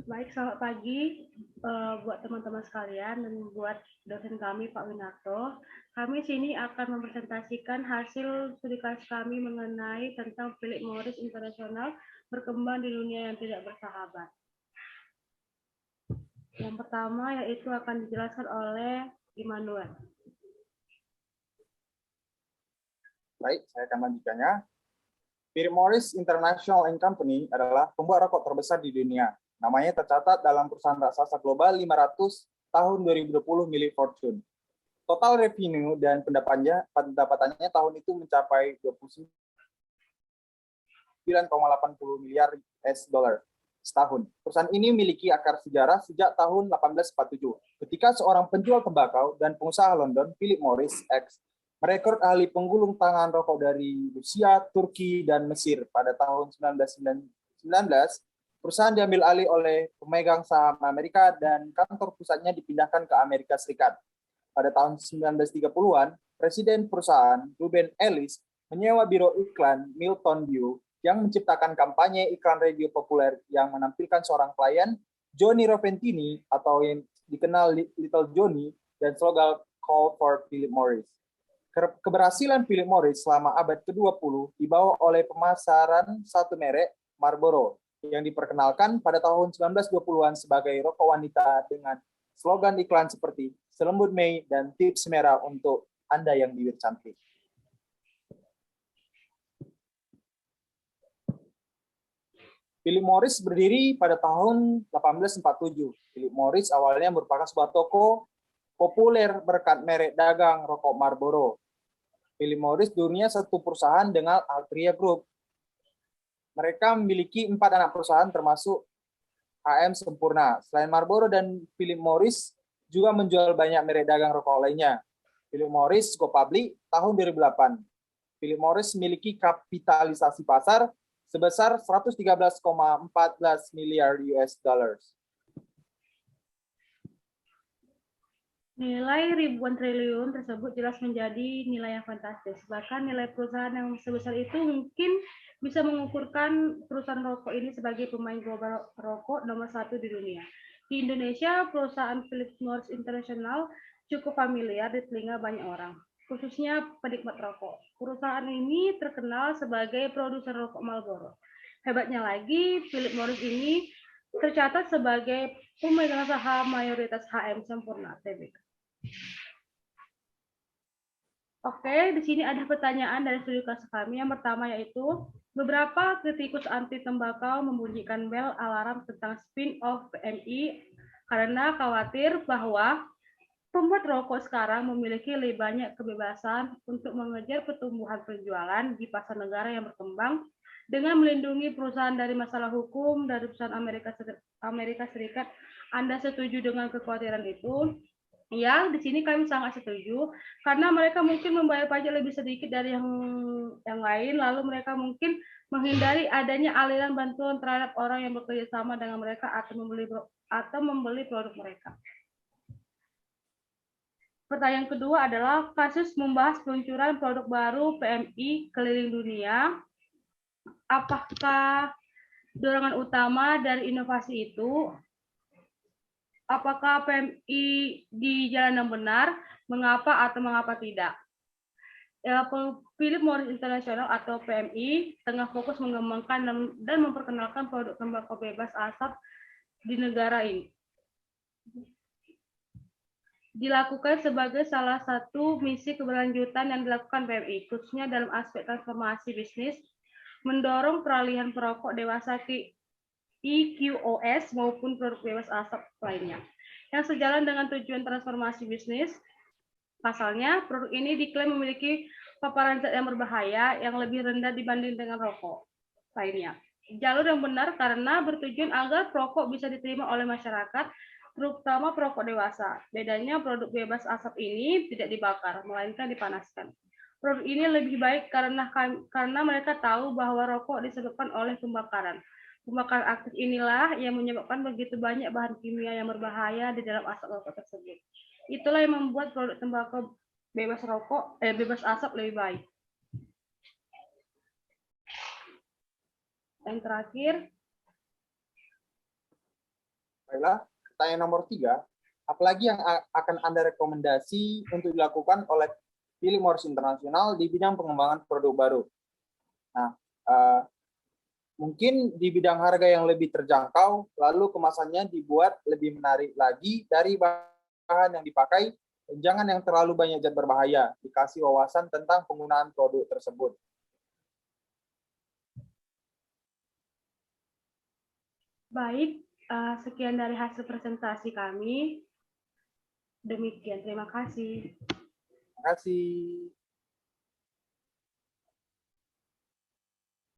Baik, selamat pagi buat teman-teman sekalian dan buat dosen kami Pak Winarto. Kami sini akan mempresentasikan hasil studi kasus kami mengenai tentang Philip Morris International berkembang di dunia yang tidak bersahabat. Yang pertama yaitu akan dijelaskan oleh Immanuel. Baik, saya akan lanjutkannya. Philip Morris International and Company adalah pembuat rokok terbesar di dunia. Namanya tercatat dalam perusahaan raksasa global 500 tahun 2020 milik Fortune. Total revenue dan pendapatannya tahun itu mencapai 29,80 miliar US dollar setahun. Perusahaan ini memiliki akar sejarah sejak tahun 1847, ketika seorang penjual tembakau dan pengusaha London, Philip Morris X, merekrut ahli penggulung tangan rokok dari Rusia, Turki, dan Mesir. Pada tahun 1919, perusahaan diambil alih oleh pemegang saham Amerika dan kantor pusatnya dipindahkan ke Amerika Serikat. Pada tahun 1930-an, Presiden perusahaan, Ruben Ellis, menyewa biro iklan Milton View yang menciptakan kampanye iklan radio populer yang menampilkan seorang klien, Johnny Roventini, atau yang dikenal Little Johnny, dan slogan Call for Philip Morris. Keberhasilan Philip Morris selama abad ke-20 dibawa oleh pemasaran satu merek, Marlboro, yang diperkenalkan pada tahun 1920-an sebagai rokok wanita dengan slogan iklan seperti Selembut Mei dan Tips Merah untuk Anda yang bibir cantik. Philip Morris berdiri pada tahun 1847. Philip Morris awalnya merupakan sebuah toko populer berkat merek dagang rokok Marlboro. Philip Morris dulunya satu perusahaan dengan Altria Group. Mereka memiliki 4 anak perusahaan termasuk HM Sempurna. Selain Marlboro dan Philip Morris juga menjual banyak merek dagang rokok lainnya. Philip Morris go public tahun 2008. Philip Morris memiliki kapitalisasi pasar sebesar 113,14 miliar US dollars. Nilai ribuan triliun tersebut jelas menjadi nilai yang fantastis. Bahkan nilai perusahaan yang sebesar itu mungkin bisa mengukurkan perusahaan rokok ini sebagai pemain global rokok nomor 1 di dunia. Di Indonesia, perusahaan Philip Morris International cukup familiar di telinga banyak orang, khususnya penikmat rokok. Perusahaan ini terkenal sebagai produser rokok Marlboro. Hebatnya lagi, Philip Morris ini tercatat sebagai pemegang saham mayoritas HM Sempurna Tbk. Oke, di sini ada pertanyaan dari studi kasus kami. Yang pertama yaitu, beberapa kritikus anti tembakau membunyikan bel alarm tentang spin-off PMI karena khawatir bahwa pembuat rokok sekarang memiliki lebih banyak kebebasan untuk mengejar pertumbuhan penjualan di pasar negara yang berkembang dengan melindungi perusahaan dari masalah hukum dari perusahaan Amerika Serikat. Anda setuju dengan kekhawatiran itu? Ya, di sini kami sangat setuju karena mereka mungkin membayar pajak lebih sedikit dari yang lain, lalu mereka mungkin menghindari adanya aliran bantuan terhadap orang yang bekerja sama dengan mereka atau membeli produk mereka. Pertanyaan kedua adalah kasus membahas peluncuran produk baru PMI keliling dunia. Apakah dorongan utama dari inovasi itu? Apakah PMI di jalan yang benar? Mengapa atau mengapa tidak? Philip Morris International atau PMI tengah fokus mengembangkan dan memperkenalkan produk tembakau bebas asap di negara ini. Dilakukan sebagai salah satu misi keberlanjutan yang dilakukan PMI, khususnya dalam aspek transformasi bisnis, mendorong peralihan perokok dewasa ke EQOS maupun produk bebas asap lainnya. Yang sejalan dengan tujuan transformasi bisnis, pasalnya produk ini diklaim memiliki paparan zat yang berbahaya yang lebih rendah dibanding dengan rokok lainnya. Jalur yang benar karena bertujuan agar perokok bisa diterima oleh masyarakat, terutama perokok dewasa. Bedanya produk bebas asap ini tidak dibakar, melainkan dipanaskan. Produk ini lebih baik karena mereka tahu bahwa rokok disebabkan oleh pembakaran. Pembakaran aktif inilah yang menyebabkan begitu banyak bahan kimia yang berbahaya di dalam asap rokok tersebut. Itulah yang membuat produk tembakau bebas asap lebih baik. Yang terakhir, Baiklah, pertanyaan nomor 3. Apalagi yang akan Anda rekomendasi untuk dilakukan oleh Philip Morris International di bidang pengembangan produk baru? Nah, mungkin di bidang harga yang lebih terjangkau, lalu kemasannya dibuat lebih menarik lagi dari bahan yang dipakai, dan jangan yang terlalu banyak zat berbahaya, dikasih wawasan tentang penggunaan produk tersebut. Baik, sekian dari hasil presentasi kami. Demikian, terima kasih. Terima kasih.